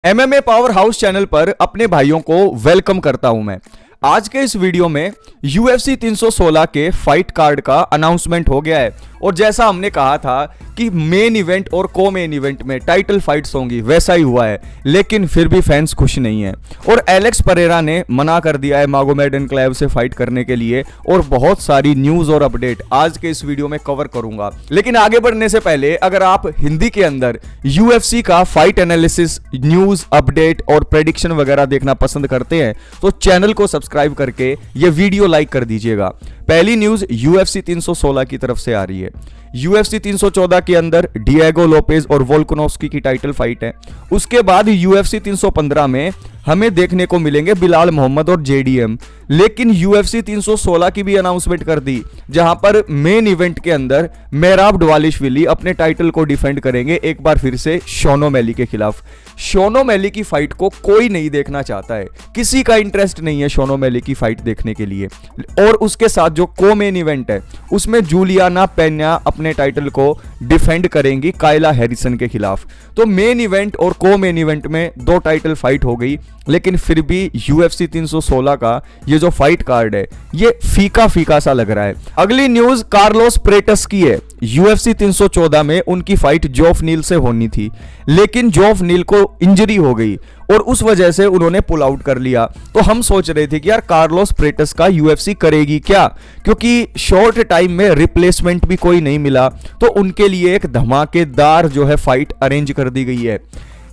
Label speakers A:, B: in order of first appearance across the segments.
A: MMA power house channel पर अपने भाइयों को वेलकम करता हूं मैं। आज के इस वीडियो में UFC 316 के फाइट कार्ड का अनाउंसमेंट हो गया है और जैसा हमने कहा था कि मेन इवेंट और को मेन इवेंट में टाइटल फाइट्स होंगी वैसा ही हुआ है, लेकिन फिर भी फैंस खुश नहीं है और एलेक्स परेरा ने मना कर दिया है मागोमेड एनक्लेव से फाइट करने के लिए और बहुत सारी न्यूज और अपडेट आज के इस वीडियो में कवर करूंगा। लेकिन आगे बढ़ने से पहले अगर आप हिंदी के अंदर UFC का फाइट एनालिसिस, न्यूज, अपडेट और प्रेडिक्शन वगैरह देखना पसंद करते हैं तो चैनल को सब्सक्राइब करके ये वीडियो लाइक कर दीजिएगा। पहली न्यूज UFC 316 की तरफ से आ रही है। UFC 314 के अंदर डिएगो लोपेज और वोल्कानोव्स्की की टाइटल फाइट है। उसके बाद UFC 315 में हमें देखने को मिलेंगे बिलाल मोहम्मद और JDM। लेकिन UFC 316 की भी अनाउंसमेंट कर दी जहां पर मेन इवेंट के अंदर मेहराब डवालिशविली अपने टाइटल को डिफेंड करेंगे एक बार फिर से शॉन ओमैली के खिलाफ। शॉन ओमैली की फाइट को कोई नहीं देखना चाहता है, किसी का इंटरेस्ट नहीं है शॉन ओमैली की फाइट देखने के लिए। और उसके साथ जो को मेन इवेंट है उसमें जूलियाना पेन्या अपने टाइटल को डिफेंड करेंगी कायला हैरिसन के खिलाफ। तो मेन इवेंट और को मेन इवेंट में दो टाइटल फाइट हो गई, लेकिन फिर भी UFC 316 का ये जो फाइट कार्ड है ये फीका फीका सा लग रहा है। अगली न्यूज कार्लोस प्रेटस की है। UFC 314 में उनकी फाइट जॉफ नील से होनी थी, लेकिन जॉफ नील को इंजरी हो गई और उस वजह से उन्होंने पुल आउट कर लिया। तो हम सोच रहे थे कि यार कार्लोस प्रेटस का UFC करेगी क्या, क्योंकि शॉर्ट टाइम में रिप्लेसमेंट भी कोई नहीं मिला, तो उनके लिए एक धमाकेदार जो है फाइट अरेंज कर दी गई है।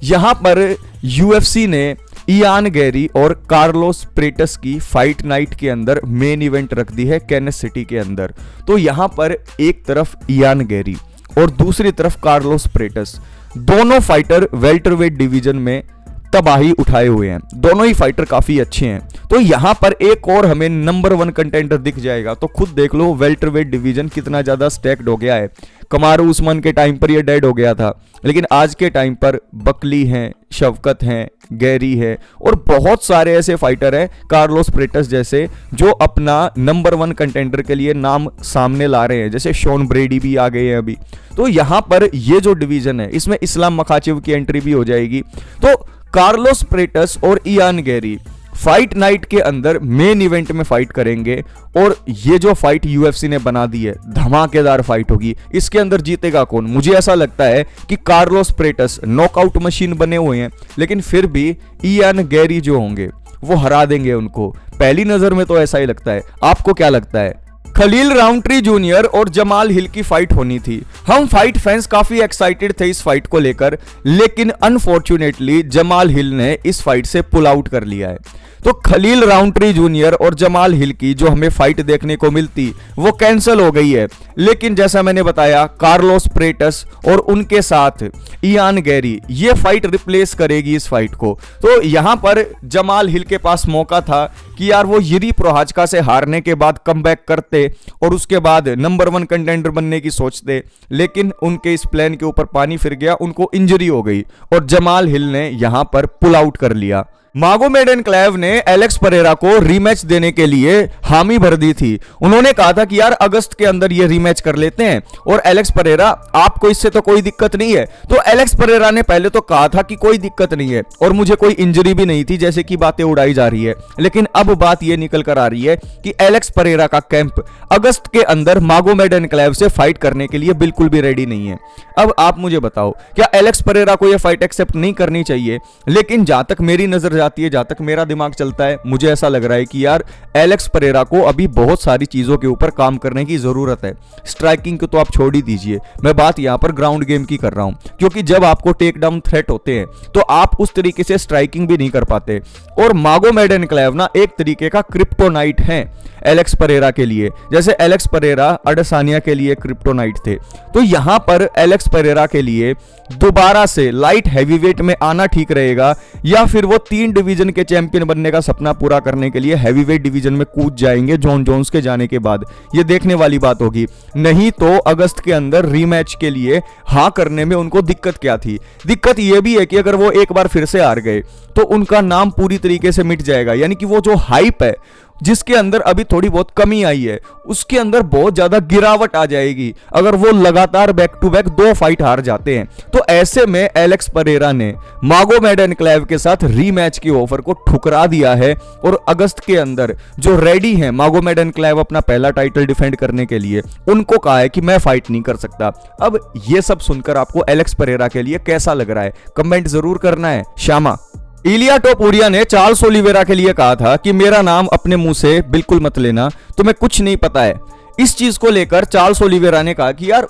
A: यहां पर UFC ने इयान गैरी और कार्लोस प्रेटस की फाइट नाइट के अंदर मेन इवेंट रख दी है केनेस सिटी के अंदर। तो यहां पर एक तरफ इयान गैरी और दूसरी तरफ कार्लोस प्रेटस, दोनों फाइटर वेल्टरवेट डिवीजन में तबाही उठाए हुए हैं। दोनों ही फाइटर काफी अच्छे हैं। तो यहां पर एक और हमें नंबर 1 कंटेंडर दिख जाएगा। तो खुद देख लो वेल्टरवेट डिवीजन कितना ज्यादा स्टैक्ड हो गया है। कमारू उस्मान के टाइम पर यह डेड हो गया था, लेकिन आज के टाइम पर बकली हैं, शवकत हैं, गैरी है और बहुत सारे ऐसे फाइटर हैं कार्लोस प्रेटस जैसे जो अपना नंबर 1 कंटेंडर के लिए नाम सामने ला रहे हैं, जैसे शॉन ब्रेडी भी आ गए हैं अभी। तो यहां पर ये जो डिवीजन है इसमें इस्लाम मखाचिव की एंट्री भी हो जाएगी। तो कार्लोस प्रेटस और इयान गैरी फाइट नाइट के अंदर मेन इवेंट में फाइट करेंगे और ये जो फाइट UFC ने बना दी है धमाकेदार फाइट होगी। इसके अंदर जीतेगा कौन? मुझे ऐसा लगता है कि कार्लोस प्रेटस नॉकआउट मशीन बने हुए हैं, लेकिन फिर भी इयान गैरी जो होंगे वो हरा देंगे उनको। पहली नजर में तो ऐसा ही लगता है। आपको क्या लगता है? खलील राउंट्री जूनियर और जमाल हिल की फाइट होनी थी। हम फाइट फैंस काफी एक्साइटेड थे इस फाइट को लेकर, लेकिन अनफॉर्चुनेटली जमाल हिल ने इस फाइट से पुल आउट कर लिया है। तो खलील राउंट्री जूनियर और जमाल हिल की जो हमें फाइट देखने को मिलती वो कैंसिल हो गई है। लेकिन जैसा मैंने बताया कार्लोस प्रेटस और उनके साथ इयान गैरी ये फाइट रिप्लेस करेगी इस फाइट को। तो यहां पर जमाल हिल के पास मौका था कि यार वो यिरी प्रोहाचका से हारने के बाद कमबैक करते और उसके बाद नंबर 1 कंटेंडर बनने की सोचते, लेकिन उनके इस प्लान के ऊपर पानी फिर गया, उनको इंजरी हो गई और जमाल हिल ने यहां पर पुल आउट कर लिया। मागोमेड एनक्लेव ने एलेक्स परेरा को रीमैच देने के लिए हामी भर दी थी। उन्होंने कहा था कि यार अगस्त के अंदर ये रीमैच कर लेते हैं और एलेक्स परेरा आपको इससे तो कोई दिक्कत नहीं है। तो एलेक्स परेरा ने पहले तो कहा था कि कोई दिक्कत नहीं है और मुझे कोई इंजरी भी नहीं थी, जैसे कि बातें उड़ाई जा रही है। लेकिन अब बात ये निकल कर आ रही है कि एलेक्स परेरा का कैंप अगस्त के अंदर मागोमेड एनक्लेव से फाइट करने के लिए बिल्कुल भी रेडी नहीं है। अब आप मुझे बताओ, क्या एलेक्स परेरा को यह फाइट एक्सेप्ट नहीं करनी चाहिए? लेकिन जहां तक मेरी नजर जाती है, जहां तक मेरा दिमाग चलता है, मुझे ऐसा लग रहा है कि यार एलेक्स परेरा को अभी बहुत सारी चीजों के ऊपर काम करने की जरूरत है। स्ट्राइकिंग को तो आप छोड़ ही दीजिए, मैं बात यहां पर ग्राउंड गेम की कर रहा हूं, क्योंकि जब आपको टेक डाउन थ्रेट होते हैं तो आप उस तरीके से स्ट्राइकिंग भी नहीं कर पाते। और मागोमेड एनक्लेव ना एक तरीके का क्रिप्टोनाइट है एलेक्स परेरा के लिए, जैसे एलेक्स परेरा अडसानिया के लिए क्रिप्टोनाइट थे। तो यहां पर एलेक्स परेरा के लिए दोबारा से लाइट हैवीवेट में आना ठीक रहेगा, या फिर वो 3 डिवीजन के चैंपियन बनने का सपना पूरा करने के लिए हैवीवेट डिवीजन में कूद जाएंगे जॉन जोन्स के जाने के बाद। ये देखने वाली बात होगी। नहीं तो अगस्त के अंदर रीमैच के लिए हाँ करने में उनको दिक्कत क्या थी? दिक्कत ये भी है कि अगर वो एक बार फिर से हार गए तो उनका नाम पूरी तरीके से मिट जाएगा, यानी कि वो जो हाइप है जिसके अंदर अभी थोड़ी बहुत कमी आई है उसके अंदर बहुत ज्यादा गिरावट आ जाएगी अगर वो लगातार बैक टू बैक 2 फाइट हार जाते हैं। तो ऐसे में एलेक्स परेरा ने मागोमेड एनक्लेव के साथ रीमैच की ऑफर को ठुकरा दिया है और अगस्त के अंदर जो रेडी है मागोमेड एनक्लेव अपना पहला टाइटल डिफेंड करने के लिए, उनको कहा है कि मैं फाइट नहीं कर सकता। अब ये सब सुनकर आपको एलेक्स परेरा के लिए कैसा लग रहा है, कमेंट जरूर करना है। श्यामा इलिया टोपुरिया ने चार्ल्स ओलिवेरा के लिए कहा था कि मेरा नाम अपने मुंह से बिल्कुल मत लेना, तुम्हें कुछ नहीं पता है। इस चीज को लेकर चार्ल्स ओलिवेरा ने कहा कि यार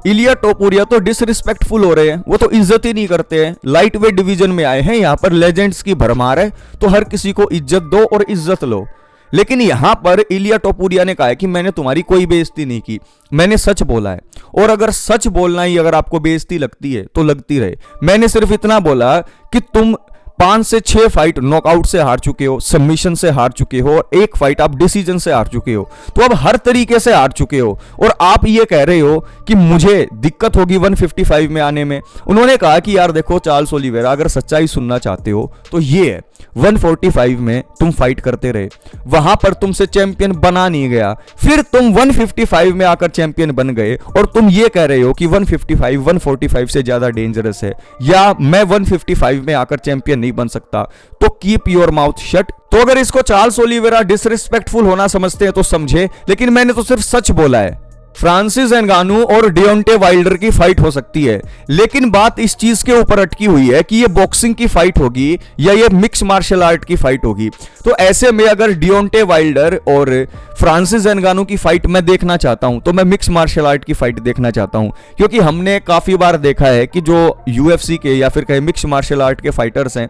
A: इलिया टोपुरिया तो डिसरिस्पेक्टफुल हो रहे हैं, वो तो इज्जत ही नहीं करते हैं। लाइट वेट डिवीजन में आए हैं, यहाँ पर लेजेंड्स की भरमार है, तो हर किसी को इज्जत दो और इज्जत लो। लेकिन यहां पर इलिया टोपुरिया ने कहा है कि मैंने तुम्हारी कोई बेइज्जती नहीं की, मैंने सच बोला है। और अगर सच बोलना ही अगर आपको बेइज्जती लगती है तो लगती रहे। मैंने सिर्फ इतना बोला कि तुम 5 से 6 फाइट नॉकआउट से हार चुके हो, सबमिशन से हार चुके हो और 1 फाइट आप डिसीजन से हार चुके हो। तो अब हर तरीके से हार चुके हो और आप ये कह रहे हो कि मुझे दिक्कत होगी 155 में आने में। उन्होंने कहा कि यार देखो चार्ल्स ओलिवेरा, अगर सच्चाई सुनना चाहते हो तो ये है 145 में तुम फाइट करते रहे, वहां पर तुमसे चैंपियन बना नहीं गया, फिर तुम 155 में आकर चैंपियन बन गए और तुम ये कह रहे हो कि 155 145 से ज्यादा डेंजरस है या मैं 155 में आकर चैंपियन नहीं बन सकता। तो कीप योर माउथ शट। तो अगर इसको चार्ल्स ओलिवेरा डिसरिस्पेक्टफुल होना समझते हैं तो समझे, लेकिन मैंने तो सिर्फ सच बोला है। फ्रांसिस एंगानू और डियोंटे वाइल्डर की फाइट हो सकती है, लेकिन बात इस चीज के ऊपर अटकी हुई है कि ये बॉक्सिंग की फाइट होगी या ये मिक्स मार्शल आर्ट की फाइट होगी। तो ऐसे में अगर डियोंटे वाइल्डर और फ्रांसिस एंगानू की फाइट मैं देखना चाहता हूं तो मैं मिक्स मार्शल आर्ट की फाइट देखना चाहता हूं, क्योंकि हमने काफी बार देखा है कि जो यूएफसी के या फिर कहे मिक्स मार्शल आर्ट के फाइटर्स हैं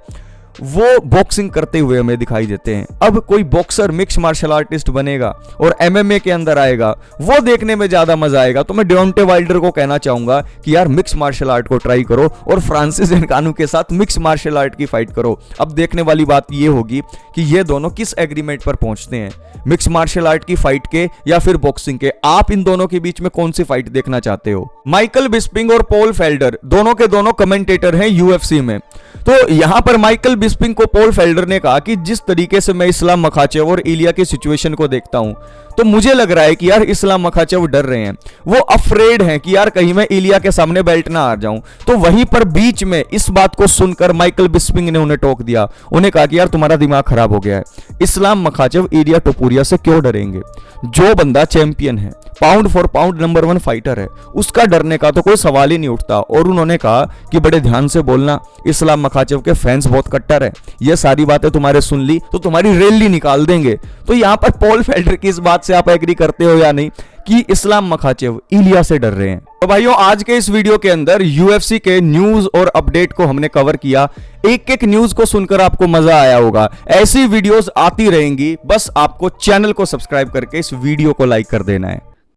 A: वो बॉक्सिंग करते हुए हमें दिखाई देते हैं। अब कोई बॉक्सर मिक्स मार्शल आर्टिस्ट बनेगा और एमएमए के अंदर आएगा, वो देखने में ज्यादा मजा आएगा। तो मैं डियोंटे वाइल्डर को कहना चाहूंगा कि यार मिक्स मार्शल आर्ट को ट्राई करो और फ्रांसिस एंगानू के साथ मिक्स मार्शल आर्ट की फाइट करो। अब देखने वाली बात ये होगी कि ये दोनों किस एग्रीमेंट पर पहुंचते हैं, मिक्स मार्शल आर्ट की फाइट के या फिर बॉक्सिंग के। आप इन दोनों के बीच में कौन सी फाइट देखना चाहते हो? माइकल बिस्पिंग और पॉल फेल्डर दोनों के दोनों कमेंटेटर हैं यूएफसी में। तो यहां पर माइकल बिस्पिंग को पॉल फेल्डर ने कहा कि जिस तरीके से मैं इस्लाम मखाचेव और इलिया की सिचुएशन को देखता हूं तो मुझे लग रहा है कि यार इस्लाम मखाचेव डर रहे हैं, वो अफ्रेड हैं कि यार कहीं मैं इलिया के सामने बेल्ट ना हार जाऊं। तो वहीं पर बीच में इस बात को सुनकर माइकल बिस्पिंग ने उन्हें टोक दिया। उन्हें कहा कि यार तुम्हारा दिमाग खराब हो गया है, इस्लाम मखाचेव इलिया टोपुरिया से क्यों डरेंगे? जो बंदा चैंपियन है, pound for pound number 1 fighter है, उसका डरने का तो कोई सवाल ही नहीं उठता। और उन्होंने कहा कि बड़े ध्यान से बोलना, इस्लाम मखाचेव के फैंस बहुत कट्टर है, ये सारी बातें तुम्हारे सुन ली तो तुम्हारी रैली निकाल देंगे। तो यहां पर पॉल फेल्डर की इस बात से आप एग्री करते हो या नहीं कि इस्लाम मखाचेव इलिया से डर रहे हैं? तो भाइयों आज के इस वीडियो के अंदर यूएफसी के न्यूज और अपडेट को हमने कवर किया। एक एक न्यूज को सुनकर आपको मजा आया होगा। ऐसी वीडियोस आती रहेंगी, बस आपको चैनल को सब्सक्राइब करके इस वीडियो को लाइक कर देना है।